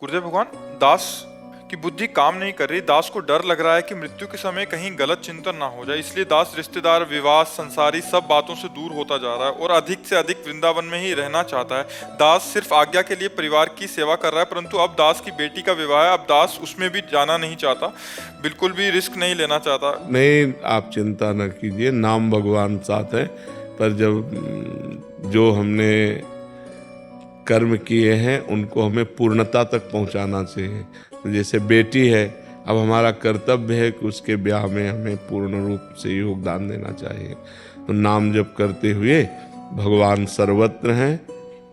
गुरुदेव भगवान, दास की बुद्धि काम नहीं कर रही। दास को डर लग रहा है कि मृत्यु के समय कहीं गलत चिंतन ना हो जाए, इसलिए दास रिश्तेदार, विवाह, संसारी सब बातों से दूर होता जा रहा है और अधिक से अधिक वृंदावन में ही रहना चाहता है। दास सिर्फ आज्ञा के लिए परिवार की सेवा कर रहा है, परंतु अब दास की बेटी का विवाह है। अब दास उसमें भी जाना नहीं चाहता, बिल्कुल भी रिस्क नहीं लेना चाहता। नहीं, आप चिंता न कीजिए, नाम भगवान साथ है। पर जब जो हमने कर्म किए हैं उनको हमें पूर्णता तक पहुंचाना चाहिए। तो जैसे बेटी है, अब हमारा कर्तव्य है कि उसके ब्याह में हमें पूर्ण रूप से योगदान देना चाहिए। तो नाम जप करते हुए, भगवान सर्वत्र हैं,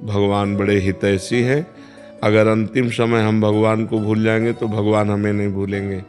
भगवान बड़े हितैषी हैं। अगर अंतिम समय हम भगवान को भूल जाएंगे तो भगवान हमें नहीं भूलेंगे,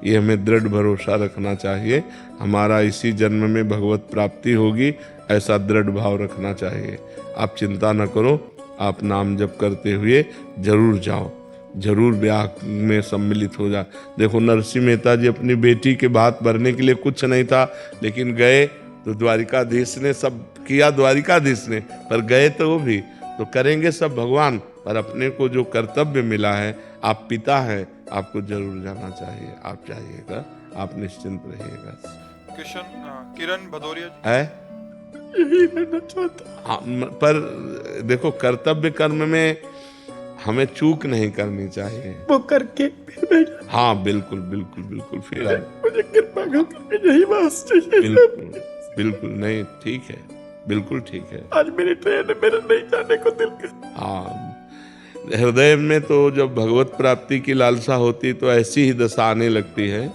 ये हमें दृढ़ भरोसा रखना चाहिए। हमारा इसी जन्म में भगवत प्राप्ति होगी, ऐसा दृढ़ भाव रखना चाहिए। आप चिंता न करो, आप नाम जप करते हुए जरूर जाओ, जरूर ब्याह में सम्मिलित हो जा। देखो, नरसिंह मेहता जी अपनी बेटी के भात भरने के लिए कुछ नहीं था, लेकिन गए तो द्वारिकाधीश ने सब किया, द्वारिकाधीश ने, पर गए तो वो भी तो करेंगे सब भगवान। पर अपने को जो कर्तव्य मिला है, आप पिता हैं, आपको जरूर जाना चाहिए। आप जाइएगा, आप निश्चिंत रहिएगा। किरण भदौरिया है हाँ, पर देखो, कर्तव्य कर्म में हमें चूक नहीं करनी चाहिए। वो करके फिर मैं हाँ, बिल्कुल बिल्कुल बिल्कुल, फिर मुझे कृपा करके यही बस चाहिए। बिल्कुल बिल्कुल, नहीं ठीक है, बिल्कुल ठीक है। आज मेरी ट्रेन है, मेरा नहीं जाने को दिल कर। हाँ, हृदय में तो जब भगवत प्राप्ति की लालसा होती तो ऐसी ही दशा आने लगती है।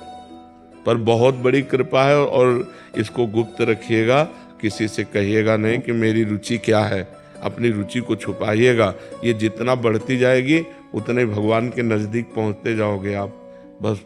पर बहुत बड़ी कृपा है, और इसको गुप्त रखिएगा, किसी से कहिएगा नहीं कि मेरी रुचि क्या है। अपनी रुचि को छुपाइएगा। ये जितना बढ़ती जाएगी उतने भगवान के नज़दीक पहुंचते जाओगे आप। बस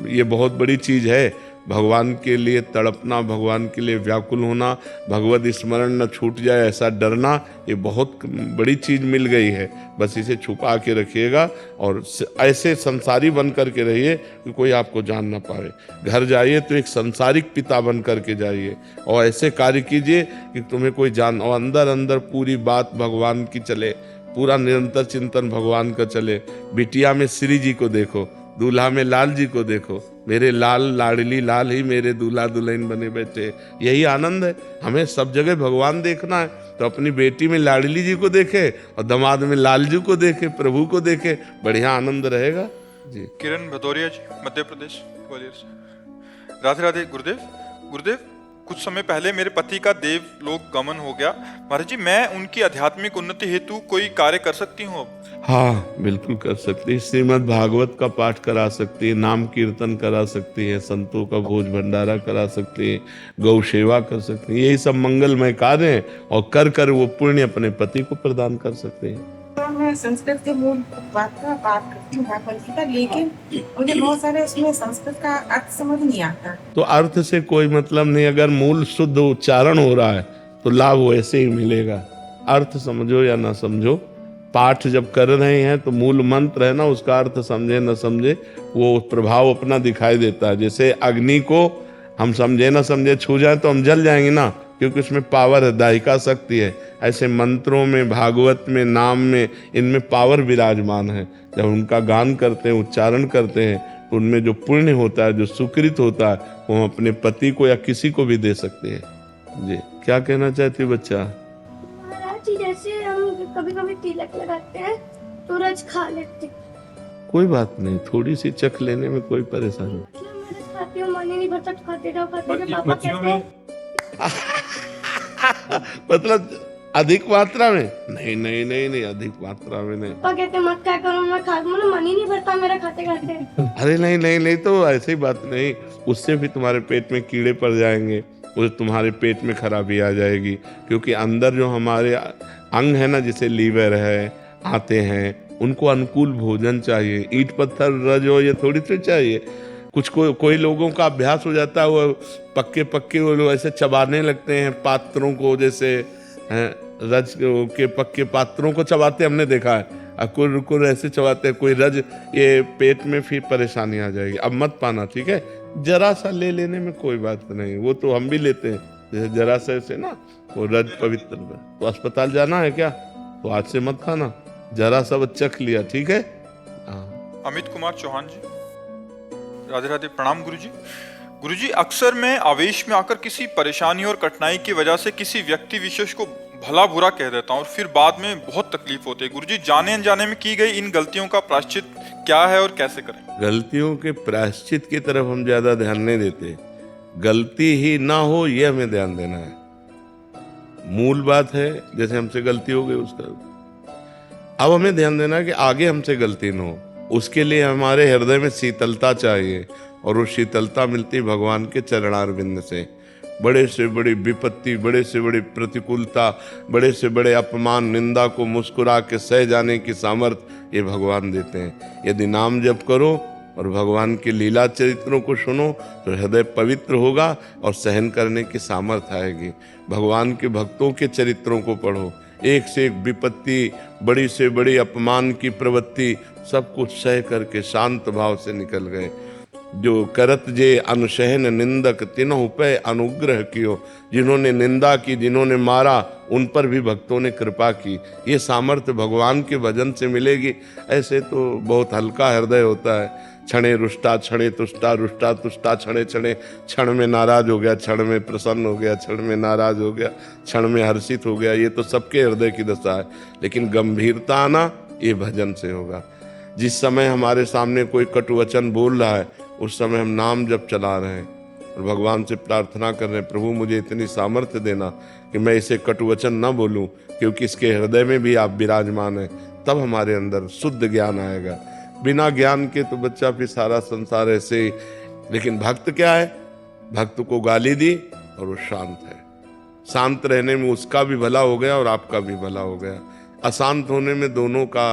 ये बहुत बड़ी चीज़ है, भगवान के लिए तड़पना, भगवान के लिए व्याकुल होना, भगवत स्मरण न छूट जाए ऐसा डरना, ये बहुत बड़ी चीज़ मिल गई है। बस इसे छुपा के रखिएगा और ऐसे संसारी बन करके रहिए कि कोई आपको जान ना पाए। घर जाइए तो एक संसारिक पिता बन करके जाइए और ऐसे कार्य कीजिए कि तुम्हें कोई जान, और अंदर अंदर पूरी बात भगवान की चले, पूरा निरंतर चिंतन भगवान का चले। बिटिया में श्री जी को देखो, दूल्हा में लाल जी को देखो, मेरे लाल लाडली लाल ही मेरे दूल्हा दुल्हन बने बैठे। यही आनंद है। हमें सब जगह भगवान देखना है, तो अपनी बेटी में लाडली जी को देखे और दामाद में लाल जी को देखे, प्रभु को देखे, बढ़िया आनंद रहेगा जी। किरण भदौरिया जी, मध्य प्रदेश, ग्वालियर से। राधे राधे गुरुदेव। गुरुदेव, कुछ समय पहले मेरे पति का देव लोक गमन हो गया। महाराज जी, मैं उनकी आध्यात्मिक उन्नति हेतु कोई कार्य कर सकती हूँ? हाँ, बिल्कुल कर सकती है। श्रीमद् भागवत का पाठ करा सकती है, नाम कीर्तन करा सकती है, संतों का भोज भंडारा करा सकती है, गौ सेवा कर सकती है। यही सब मंगलमय कार्य हैं, और कर कर वो पुण्य अपने पति को प्रदान कर सकते हैं। तो मैं संस्कृत के मूल बात का पाठ करती हूँ भगवद गीता, लेकिन मुझे बहुत सारे उसमें संस्कृत का अर्थ समझ नहीं आता। तो अर्थ से कोई मतलब नहीं, अगर मूल शुद्ध उच्चारण हो रहा है तो लाभ वैसे ही मिलेगा। अर्थ समझो या ना समझो, पाठ जब कर रहे हैं तो मूल मंत्र है ना, उसका अर्थ समझे न समझे वो प्रभाव अपना दिखाई देता है। जैसे अग्नि को हम समझे न समझे छू जाए तो हम जल जाएंगे ना, क्योंकि उसमें पावर है, दाहिका शक्ति है। ऐसे मंत्रों में, भागवत में, नाम में, इनमें पावर विराजमान है। जब उनका गान करते हैं, उच्चारण करते हैं, तो उनमें जो पुण्य होता है, जो सुकृत होता है, वो हम अपने पति को या किसी को भी दे सकते हैं। जी, क्या कहना चाहती बच्चा? महाराज जी, जैसे हम कभी कभी तिलक लगाते हैं तो रज खा लेते। कोई बात नहीं, थोड़ी सी चख लेने में कोई परेशानी नहीं। मतलब मैं रज खाती हूँ, मन ही नहीं भरता, खाते रहो पापा कहते हैं। मतलब अधिक मात्रा में? नहीं नहीं नहीं नहीं, अधिक मात्रा में नहीं। पापा कहते मत क्या करो, मैं खा, मतलब मन ही नहीं भरता मेरा खाते खाते। अरे नहीं नहीं नहीं, तो ऐसी बात नहीं, उससे भी तुम्हारे पेट में कीड़े पड़ जाएंगे, उससे तुम्हारे पेट में खराबी आ जाएगी। क्योंकि अंदर जो हमारे अंग है ना, जैसे लीवर है, आते हैं, उनको अनुकूल भोजन चाहिए। ईंट पत्थर रज हो ये थोड़ी तो चाहिए। कुछ कोई लोगों का अभ्यास हो जाता है, वो पक्के वो लोग ऐसे चबाने लगते हैं पात्रों को, जैसे रज के पक्के पात्रों को चबाते हमने देखा है। अकुर ऐसे चबाते हैं, कोई रज, ये पेट में फिर परेशानी आ जाएगी। अब मत पाना, ठीक है? जरा सा ले लेने में कोई बात नहीं, वो तो हम भी लेते हैं। जैसे जरा से ना वो रज पवित्र, तो अस्पताल जाना है क्या, तो आज से मत खाना, जरा सा चख लिया, ठीक है? हाँ। अमित कुमार चौहान जी। राधे राधे, प्रणाम गुरुजी। गुरुजी, अक्सर मैं आवेश में आकर किसी परेशानी और कठिनाई की वजह से किसी व्यक्ति विशेष को भला बुरा कह देता हूँ और फिर बाद में बहुत तकलीफ होती है। गुरुजी, जाने अनजाने में की गई इन गलतियों का प्रायश्चित क्या है और कैसे करें? गलतियों के प्रायश्चित की तरफ हम ज्यादा ध्यान नहीं देते, गलती ही ना हो ये हमें ध्यान देना है। मूल बात है, जैसे हमसे गलती हो गई उसका, अब हमें ध्यान देना है कि आगे हमसे गलती न हो। उसके लिए हमारे हृदय में शीतलता चाहिए, और वो शीतलता मिलती भगवान के चरणारविंद से। बड़े से बड़ी विपत्ति, बड़े से बड़ी प्रतिकूलता, बड़े से बड़े अपमान, निंदा को मुस्कुरा के सह जाने की सामर्थ्य ये भगवान देते हैं। यदि नाम जप करो और भगवान के लीला चरित्रों को सुनो तो हृदय पवित्र होगा और सहन करने की सामर्थ्य आएगी। भगवान के भक्तों के चरित्रों को पढ़ो, एक से एक विपत्ति, बड़ी से बड़ी अपमान की प्रवृत्ति, सब कुछ सह करके शांत भाव से निकल गए। जो करत जे अनुशहन निंदक तिन्हु पे अनुग्रह कियो, जिन्होंने निंदा की, जिन्होंने मारा, उन पर भी भक्तों ने कृपा की। ये सामर्थ्य भगवान के भजन से मिलेगी। ऐसे तो बहुत हल्का हृदय होता है, क्षणे रुष्टा क्षणे तुष्टा, रुष्टा तुष्टा क्षणे क्षणे, क्षण में नाराज हो गया, क्षण में प्रसन्न हो गया, क्षण में नाराज हो गया, क्षण में हर्षित हो गया। ये तो सबके हृदय की दशा है, लेकिन गंभीरता आना ये भजन से होगा। जिस समय हमारे सामने कोई कटुवचन बोल रहा है, उस समय हम नाम जप चला रहे हैं और भगवान से प्रार्थना कर रहे हैं, प्रभु मुझे इतनी सामर्थ्य देना कि मैं इसे कटुवचन न बोलूं, क्योंकि इसके हृदय में भी आप विराजमान हैं। तब हमारे अंदर शुद्ध ज्ञान आएगा। बिना ज्ञान के तो बच्चा फिर सारा संसार ऐसे ही। लेकिन भक्त क्या है, भक्त को गाली दी और वो शांत है। शांत रहने में उसका भी भला हो गया और आपका भी भला हो गया। अशांत होने में दोनों का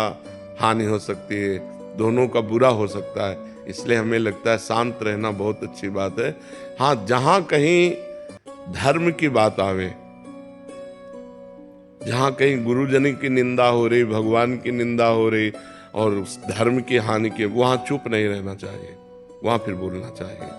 हानि हो सकती है, दोनों का बुरा हो सकता है। इसलिए हमें लगता है शांत रहना बहुत अच्छी बात है। हाँ, जहां कहीं धर्म की बात आवे, जहां कहीं गुरुजन की निंदा हो रही, भगवान की निंदा हो रही और उस धर्म की हानि के, वहां चुप नहीं रहना चाहिए, वहां फिर बोलना चाहिए।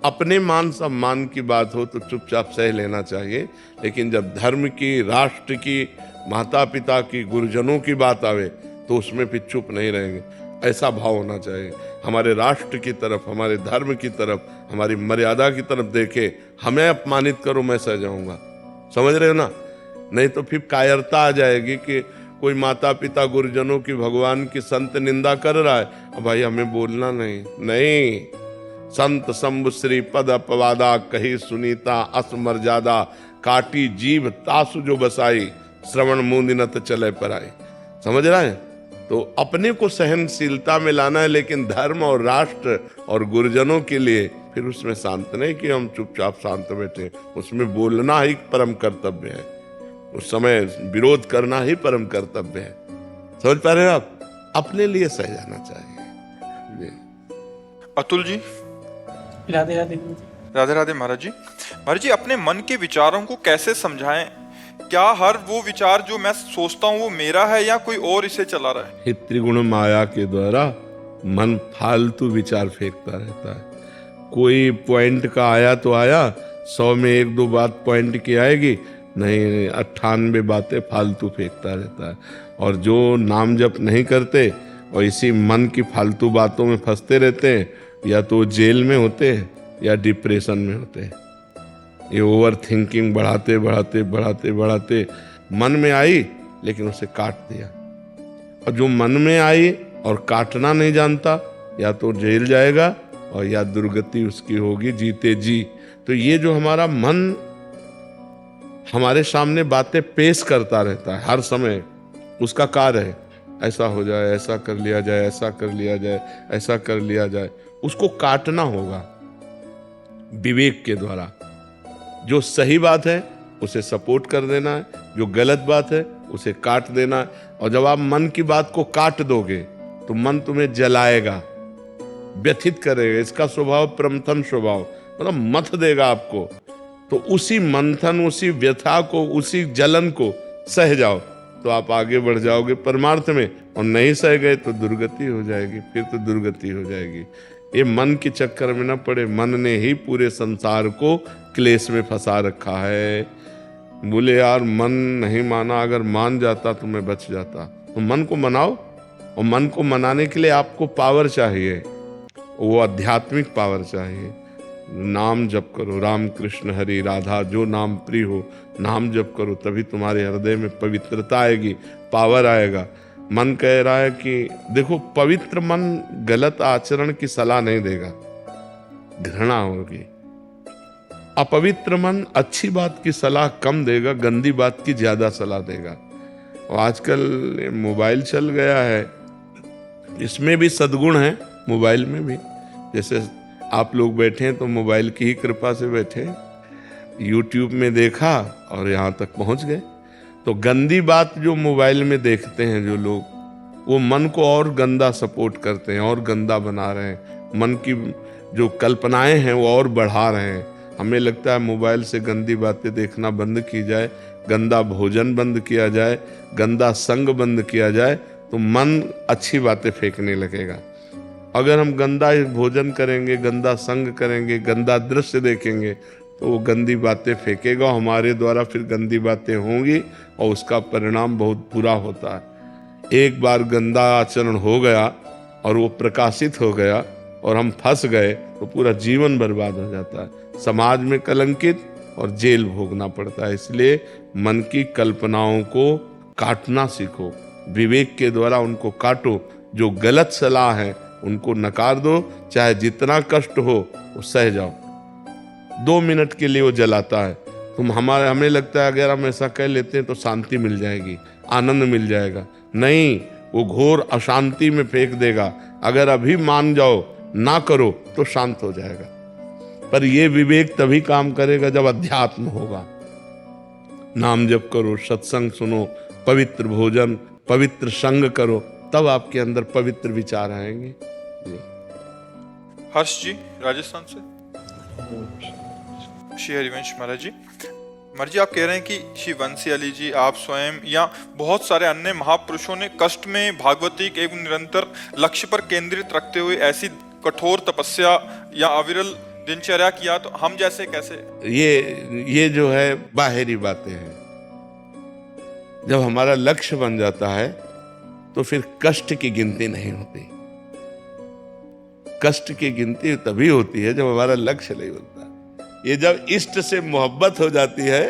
अपने मान सम्मान की बात हो तो चुपचाप सह लेना चाहिए, लेकिन जब धर्म की, राष्ट्र की, माता पिता की, गुरुजनों की बात आवे तो उसमें फिर चुप नहीं रहेंगे। ऐसा भाव होना चाहिए, हमारे राष्ट्र की तरफ, हमारे धर्म की तरफ, हमारी मर्यादा की तरफ देखे। हमें अपमानित करो, मैं सह जाऊंगा, समझ रहे हो ना? नहीं तो फिर कायरता आ जाएगी कि कोई माता पिता, गुरुजनों की, भगवान की, संत निंदा कर रहा है, अब भाई हमें बोलना नहीं। संत शंभु श्री पद अपवादा, कही सुनीता असमर्यादा, काटी जीभ तासु जो बसाई, श्रवण मूंदिनत चले पराई। समझ रहा है? तो अपने को सहनशीलता में लाना है, लेकिन धर्म और राष्ट्र और गुरुजनों के लिए फिर उसमें शांत नहीं कि हम चुपचाप शांत बैठे। उसमें बोलना ही परम कर्तव्य है, उस समय विरोध करना ही परम कर्तव्य है। समझ पा रहे हो आप? अपने लिए सह जाना चाहिए। अतुल जी। राधे राधे। राधे राधे महाराज जी। महाराज जी, अपने मन के विचारों को कैसे समझाएं? क्या हर वो विचार जो मैं सोचता हूँ वो मेरा है या कोई और इसे चला रहा है? त्रिगुण माया के द्वारा मन फालतू विचार फेंकता रहता है। कोई पॉइंट का आया तो आया, 100 में 1-2 बात पॉइंट की आएगी, नहीं 98 बातें फालतू फेंकता रहता है। और जो नाम जप नहीं करते और इसी मन की फालतू बातों में फंसते रहते हैं, या तो जेल में होते हैं या डिप्रेशन में होते हैं। ये ओवर थिंकिंग बढ़ाते बढ़ाते बढ़ाते बढ़ाते मन में आई लेकिन उसे काट दिया। और जो मन में आई और काटना नहीं जानता, या तो जेल जाएगा और या दुर्गति उसकी होगी जीते जी। तो ये जो हमारा मन हमारे सामने बातें पेश करता रहता है हर समय, उसका कार्य है ऐसा हो जाए, ऐसा कर लिया जाए, ऐसा कर लिया जाए, ऐसा कर लिया जाए। उसको काटना होगा विवेक के द्वारा। जो सही बात है उसे सपोर्ट कर देना है, जो गलत बात है उसे काट देना है। और जब आप मन की बात को काट दोगे तो मन तुम्हें जलाएगा, व्यथित करेगा। इसका स्वभाव प्रमथन स्वभाव, मतलब मथ देगा आपको। तो उसी मंथन, उसी व्यथा को, उसी जलन को सह जाओ तो आप आगे बढ़ जाओगे परमार्थ में। और नहीं सह गए तो दुर्गति हो जाएगी, फिर तो दुर्गति हो जाएगी। ये मन के चक्कर में ना पड़े। मन ने ही पूरे संसार को क्लेश में फंसा रखा है। बोले यार मन नहीं माना, अगर मान जाता तो मैं बच जाता। तो मन को मनाओ और मन को मनाने के लिए आपको पावर चाहिए, वो आध्यात्मिक पावर चाहिए। नाम जप करो, राम कृष्ण हरि राधा, जो नाम प्रिय हो नाम जप करो, तभी तुम्हारे हृदय में पवित्रता आएगी, पावर आएगा। मन कह रहा है कि देखो, पवित्र मन गलत आचरण की सलाह नहीं देगा, घृणा होगी। अपवित्र मन अच्छी बात की सलाह कम देगा, गंदी बात की ज्यादा सलाह देगा। और आजकल मोबाइल चल गया है, इसमें भी सद्गुण है, मोबाइल में भी। जैसे आप लोग बैठे हैं तो मोबाइल की ही कृपा से बैठे, यूट्यूब में देखा और यहाँ तक पहुँच गए। तो गंदी बात जो मोबाइल में देखते हैं जो लोग, वो मन को और गंदा सपोर्ट करते हैं, और गंदा बना रहे हैं। मन की जो कल्पनाएं हैं वो और बढ़ा रहे हैं। हमें लगता है मोबाइल से गंदी बातें देखना बंद की जाए, गंदा भोजन बंद किया जाए, गंदा संग बंद किया जाए, तो मन अच्छी बातें फेंकने लगेगा। अगर हम गंदा भोजन करेंगे, गंदा संग करेंगे, गंदा दृश्य देखेंगे, तो वो गंदी बातें फेंकेगा, हमारे द्वारा फिर गंदी बातें होंगी और उसका परिणाम बहुत बुरा होता है। एक बार गंदा आचरण हो गया और वो प्रकाशित हो गया और हम फंस गए तो पूरा जीवन बर्बाद हो जाता है, समाज में कलंकित और जेल भोगना पड़ता है। इसलिए मन की कल्पनाओं को काटना सीखो, विवेक के द्वारा उनको काटो। जो गलत सलाह है उनको नकार दो, चाहे जितना कष्ट हो वो सह जाओ। 2 मिनट के लिए वो जलाता है, हमें लगता है अगर हम ऐसा कह लेते हैं तो शांति मिल जाएगी, आनंद मिल जाएगा। नहीं, वो घोर अशांति में फेंक देगा। अगर अभी मान जाओ, ना करो, तो शांत हो जाएगा। पर ये विवेक तभी काम करेगा जब अध्यात्म होगा। नाम जप करो, सत्संग सुनो, पवित्र भोजन, पवित्र संग करो, तब आपके अंदर पवित्र विचार आएंगे। हर्ष जी राजस्थान से। श्री हरिवंश महाराज जी, महाराज जी आप कह रहे हैं कि श्री वंशी अली जी, आप स्वयं या बहुत सारे अन्य महापुरुषों ने कष्ट में भागवतिक एवं निरंतर लक्ष्य पर केंद्रित रखते हुए ऐसी कठोर तपस्या या अविरल दिनचर्या किया, तो हम जैसे कैसे? ये जो है बाहरी बातें हैं। जब हमारा लक्ष्य बन जाता है तो फिर कष्ट की गिनती नहीं होती। कष्ट की गिनती तभी होती है जब हमारा लक्ष्य नहीं बनता। ये जब इष्ट से मोहब्बत हो जाती है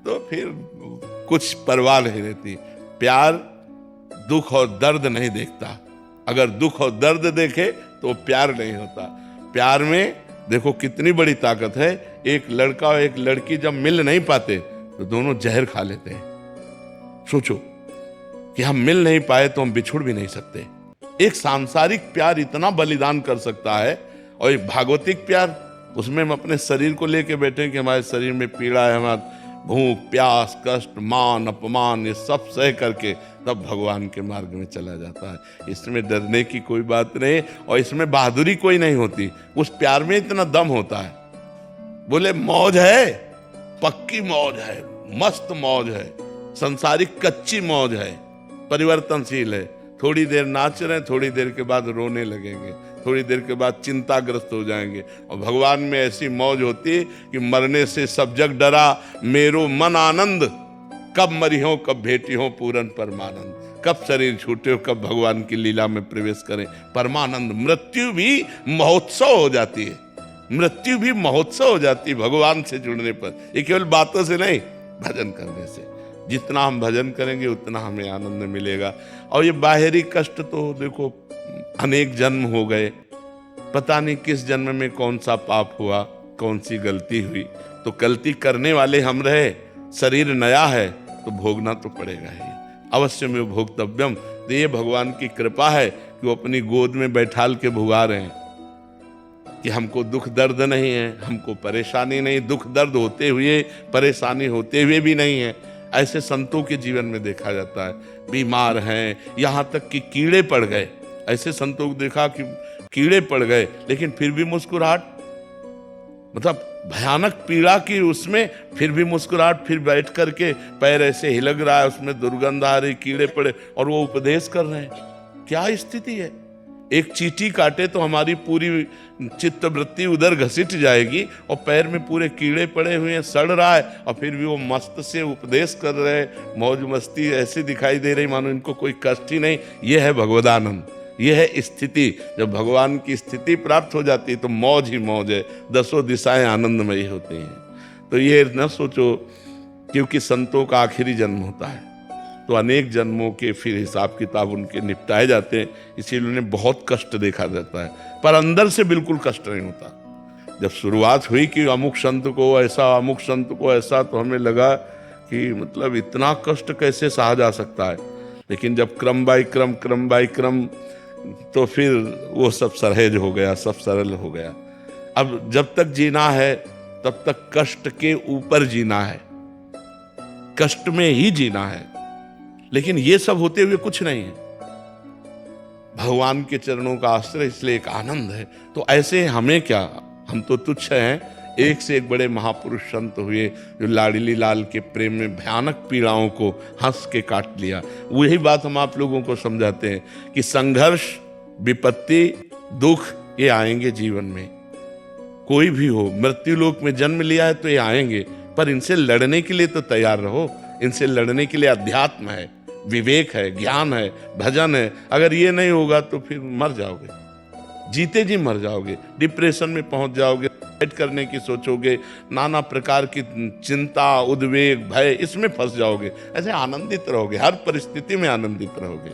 तो फिर कुछ परवाह नहीं रहती। प्यार दुख और दर्द नहीं देखता। अगर दुख और दर्द देखे तो प्यार नहीं होता। प्यार में देखो कितनी बड़ी ताकत है। एक लड़का और एक लड़की जब मिल नहीं पाते तो दोनों जहर खा लेते हैं। सोचो कि हम मिल नहीं पाए तो हम बिछुड़ भी नहीं सकते। एक सांसारिक प्यार इतना बलिदान कर सकता है, और एक भागवतिक प्यार, उसमें हम अपने शरीर को लेके बैठे हैं कि हमारे शरीर में पीड़ा है, हमारा भूख प्यास कष्ट मान अपमान ये सब सह करके तब भगवान के मार्ग में चला जाता है। इसमें डरने की कोई बात नहीं और इसमें बहादुरी कोई नहीं होती। उस प्यार में इतना दम होता है। बोले मौज है, पक्की मौज है, मस्त मौज है, संसारिक कच्ची मौज है, परिवर्तनशील है। थोड़ी देर नाच रहे हैं, थोड़ी देर के बाद रोने लगेंगे, थोड़ी देर के बाद चिंताग्रस्त हो जाएंगे। और भगवान में ऐसी मौज होती है कि मरने से सब जग डरा मेरो मन आनंद, कब मरी हो कब भेटी हो पूरन परमानंद, कब शरीर छूटे हो कब भगवान की लीला में प्रवेश करें परमानंद। मृत्यु भी महोत्सव हो जाती है, मृत्यु भी महोत्सव हो जाती है भगवान से जुड़ने पर। ये केवल बातों से नहीं, भजन करने से। जितना हम भजन करेंगे उतना हमें आनंद मिलेगा। और ये बाहरी कष्ट तो देखो अनेक जन्म हो गए, पता नहीं किस जन्म में कौन सा पाप हुआ, कौन सी गलती हुई, तो गलती करने वाले हम रहे। शरीर नया है तो भोगना तो पड़ेगा ही, अवश्य में भोक्तव्यम। तो ये भगवान की कृपा है कि वो अपनी गोद में बैठाल के भुगा रहे हैं कि हमको दुख दर्द नहीं है, हमको परेशानी नहीं, दुख दर्द होते हुए परेशानी होते हुए भी नहीं है। ऐसे संतों के जीवन में देखा जाता है, बीमार हैं, यहाँ तक कि कीड़े पड़ गए। ऐसे संतों को देखा कि कीड़े पड़ गए लेकिन फिर भी मुस्कुराहट, मतलब भयानक पीड़ा की उसमें फिर भी मुस्कुराहट, फिर बैठ करके पैर ऐसे हिलक रहा है, उसमें दुर्गंध आ रही, कीड़े पड़े और वो उपदेश कर रहे हैं। क्या स्थिति है। एक चींटी काटे तो हमारी पूरी चित्तवृत्ति उधर घसीट जाएगी, और पैर में पूरे कीड़े पड़े हुए हैं, सड़ रहा है, और फिर भी वो मस्त से उपदेश कर रहे हैं, मौज मस्ती ऐसी दिखाई दे रही मानो इनको कोई कष्ट ही नहीं। ये है भगवदानंद, ये है स्थिति। जब भगवान की स्थिति प्राप्त हो जाती है तो मौज ही मौज है, दसों दिशाएं आनंदमयी होती हैं। तो ये न सोचो, क्योंकि संतों का आखिरी जन्म होता है तो अनेक जन्मों के फिर हिसाब किताब उनके निपटाए जाते हैं, इसीलिए उन्हें बहुत कष्ट देखा जाता है, पर अंदर से बिल्कुल कष्ट नहीं होता। जब शुरुआत हुई कि अमुक संत को ऐसा, अमुक संत को ऐसा, तो हमें लगा कि मतलब इतना कष्ट कैसे सहा जा सकता है। लेकिन जब क्रम बाय क्रम तो फिर वो सब सहज हो गया, सब सरल हो गया। अब जब तक जीना है तब तक कष्ट के ऊपर जीना है, कष्ट में ही जीना है। लेकिन ये सब होते हुए कुछ नहीं है, भगवान के चरणों का आश्रय, इसलिए एक आनंद है। तो ऐसे हमें क्या, हम तो तुच्छ हैं। एक से एक बड़े महापुरुष संत हुए जो लाडली लाल के प्रेम में भयानक पीड़ाओं को हंस के काट लिया। वही बात हम आप लोगों को समझाते हैं कि संघर्ष, विपत्ति, दुख ये आएंगे जीवन में, कोई भी हो। मृत्यु लोक में जन्म लिया है तो ये आएंगे, पर इनसे लड़ने के लिए तो तैयार रहो। इनसे लड़ने के लिए अध्यात्म है, विवेक है, ज्ञान है, भजन है। अगर ये नहीं होगा तो फिर मर जाओगे, जीते जी मर जाओगे, डिप्रेशन में पहुंच जाओगे, सुसाइड करने की सोचोगे, नाना प्रकार की चिंता, उद्वेग, भय, इसमें फंस जाओगे। ऐसे आनंदित रहोगे, हर परिस्थिति में आनंदित रहोगे।